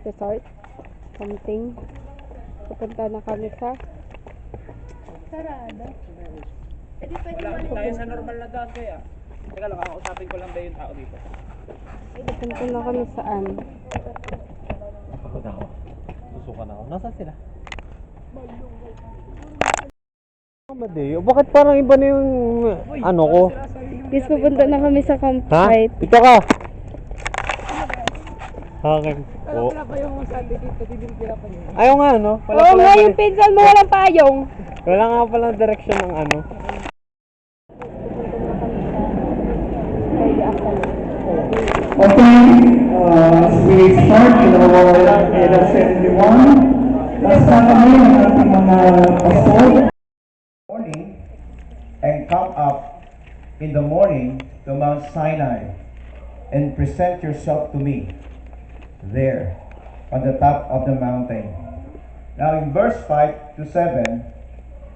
resort. Something. Pupunta na kami sa Sarado. Pwede Wala tayo sa normal na daan kaya. Teka lang, kakausapin ko lang ba yung tao dito? pupunta na kami saan? Pagod ako. Susukan ako. Nasaan sila? Madeo. Bakit parang iba na yung ano ko? Guys, pupunta na kami sa Ha? campsite. Ito ka! Okay. Alam ko na ba yung sabi dito, dinilpira pa niyo? Ayaw nga, no? Oo nga, yung pinsan mo walang payong. Wala nga palang direction ng ano. Okay, as we start in our EDA 71, last na kami ang ating mga pastor. Morning and come up in the morning to Mount Sinai and present yourself to me there on the top of the mountain. Now in verse 5 to 7,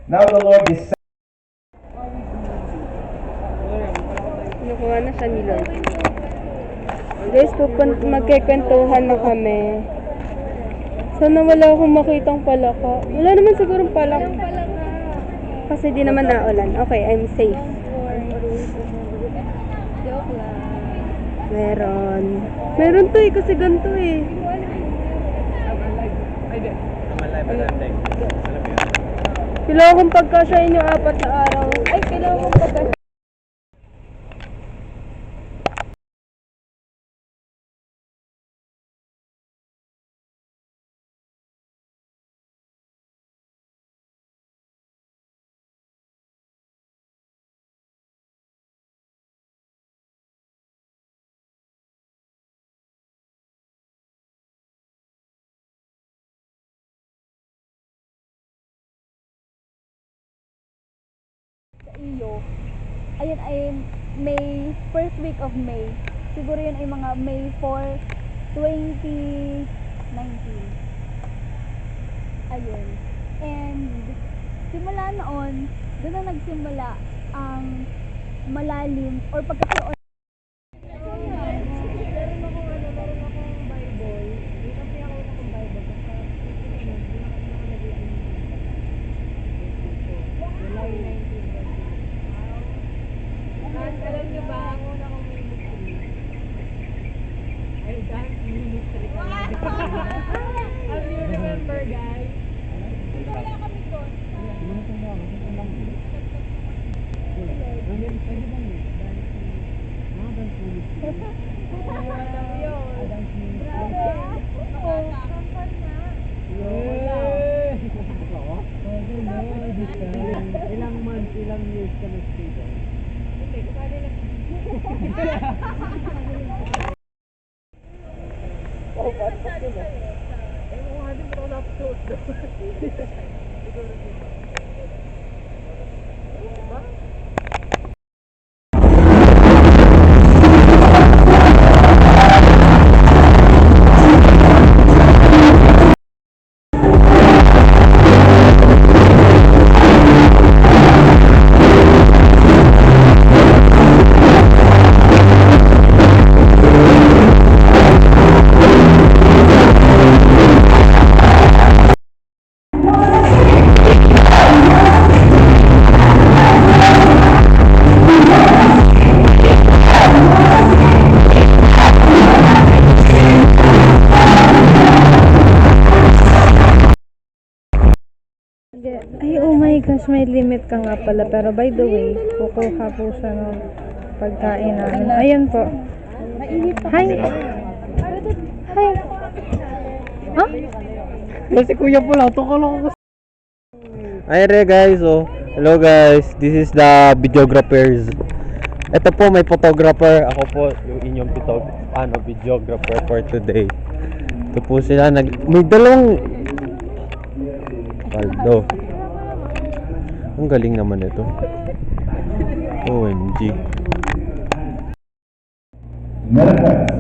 now the Lord is Nakuha na siya ni Lord. Guys, magkikwentuhan na kami. Sana wala akong makitang palaka. Wala naman sigurong palaka. Kasi di naman naulan. Okay, I'm safe. Joke lang. Meron. Meron to eh, kasi ganito eh. Ay, di. Naman live na lang. Alam mo yun? Kailangan kong pagkasyahin yung 4 na araw. Ay, kailangan kong pagkasyahin. Iyo. Ayun ay May, first week of May. Siguro yun ay mga May 4, 2019. Ayun. And simula noon, doon na nagsimula ang malalim or pagkakaroon. Meron akong Bible. Hindi kasi ako ng Bible. July 19. Alam niyo ba, ang una kong ministry ay dance ministry ka lang. How do you remember, guys? Wala kami doon. Ilang months, ilang years ka nag-stay doon? Ay, oh my gosh, may limit ka nga pala. Pero by the way, kukuha po siya ng pagkain namin. Ayan po. Hi! Hi! Huh? Kasi kuya pala, ito ka lang ako. Ay re guys, oh. Hello guys, this is the videographers. Ito po, may photographer. Ako po, yung inyong videographer for today. Ito po sila, may dalawang paldo. Ang galing naman ito. OMG. Miracles.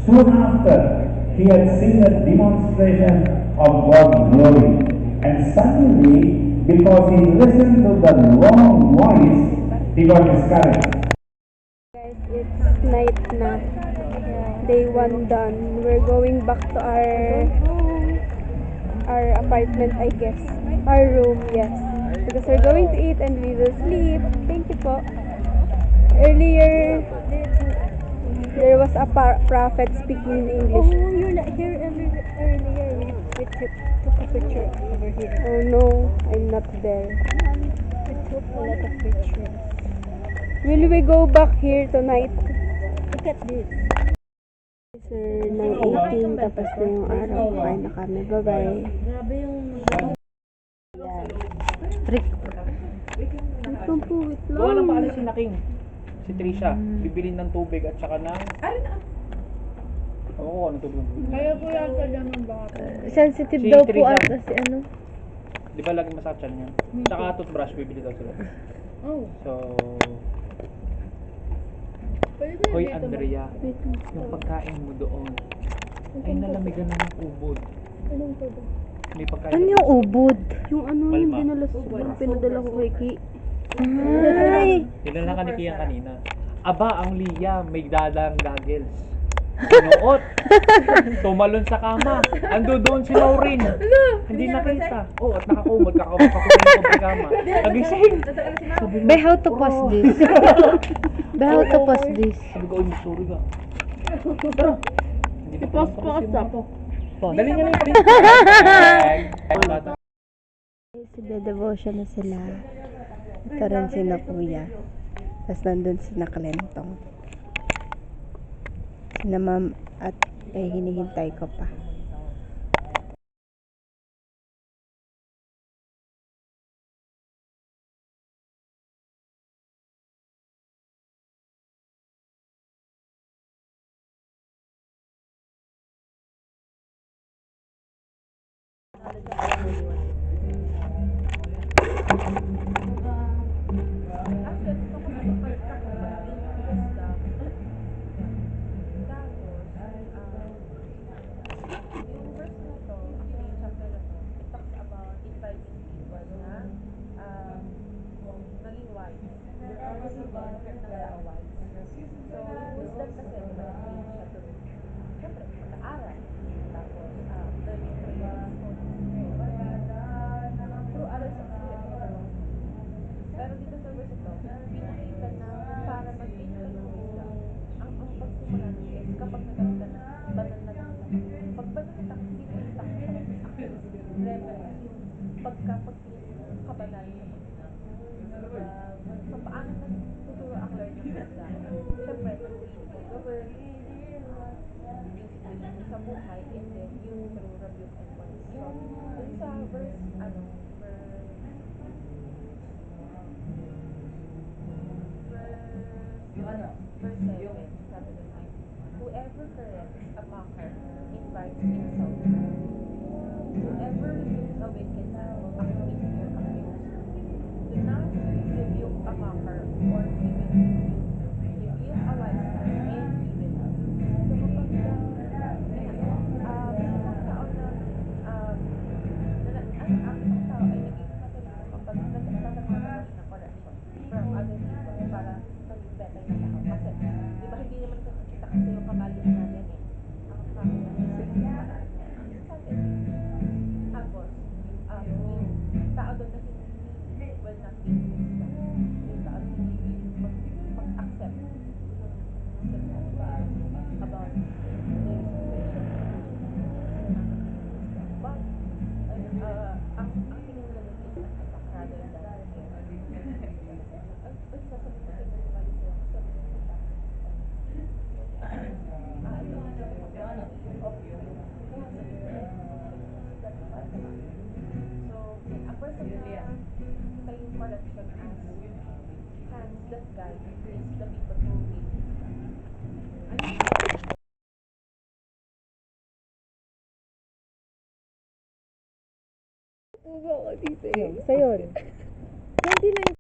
Soon after, he had seen a demonstration of God's glory, and suddenly, because he listened to the wrong voice, he got discouraged. Guys, it's night na. day 1 done. We're going back to our apartment, I guess. Our room, yes. Because we're going to eat and we will sleep. Thank you po. Earlier, there was a prophet speaking in English. Oh, you're not here earlier. We took a picture over here. Oh no, I'm not there. We took a lot of pictures. Will we go back here tonight? Look at this. Sir, ng 18, tapos na yung araw. Kain na kami. Bye-bye. Grabe yung... Itong puwit Gawa lang. ng paalis si Naking. Si Trisha. Bibilin ng tubig at saka ng... Oo, anong tubig? Kaya po yata dyan ng baka. Sensitive Si daw po Teresa. ata si ano. Di ba laging masakyan niya? Tsaka toothbrush, bibili daw sila. Oh, So... pwede Hoy dito Andrea, yung pagkain mo doon ay nalamigan na ng ubod. Anong pwede? May pagkain Ano yung ubod? Yung ano yung Malma. pinadala ko kay Ki. Ay! Tinala ka ni Kian kanina. Aba, ang Lia, may dalang goggles. Sinuot. Tumalon sa kama. Ando doon si Maureen. Hindi nakita. Oh, at nakakumod. Kakakumod sa kama. Nagising. Sabi Be, how to pause this? Be, how to pause this? Sabi ko, uy, sorry ka. Tara. Hindi na pause pa ka. Dali nga lang. Si Devotion na sila. Ito rin si na Kuya. Tapos nandun si na Kalentong. Si na Ma'am at ay hinihintay ko pa. Pero dito sa verse ito, pinakita na para mag-gain ka ng wisdom, ang pagsimula nun is kapag nagkaroon ka ng banal na takot. Pag banal na takot, hindi mo yung takot sa reverence, yung pagkabanal sa so, paano tuturo ang Lord ng wisdom? Siyempre, through the word, yung situation sa buhay, and then yung through rebuke and warning. So, dun sa verse, verse 7, sabi doon ay, whoever corrects a mocker invites insult. Whoever rebukes a wicked man accuses or accuse. Do not rebuke a mocker or even rebuke a wise man and even us. So kapag isang tao na ang isang tao ay naging matalino kapag nagtatanggap ng correction from other people para maging better na tao. Kasi, di ba hindi naman nakakita kasi yung kamalian natin eh. Ang kamalian natin ang sabi. Tapos, yung tao doon na hindi will not be wisdom. Yung tao na hindi mag-accept about their situation. But, ang tingin nila doon is an attack rather than ang sasabihin ko sa mga sila so, a person na saying correction as hands that guide is the people who need Isa yun. 29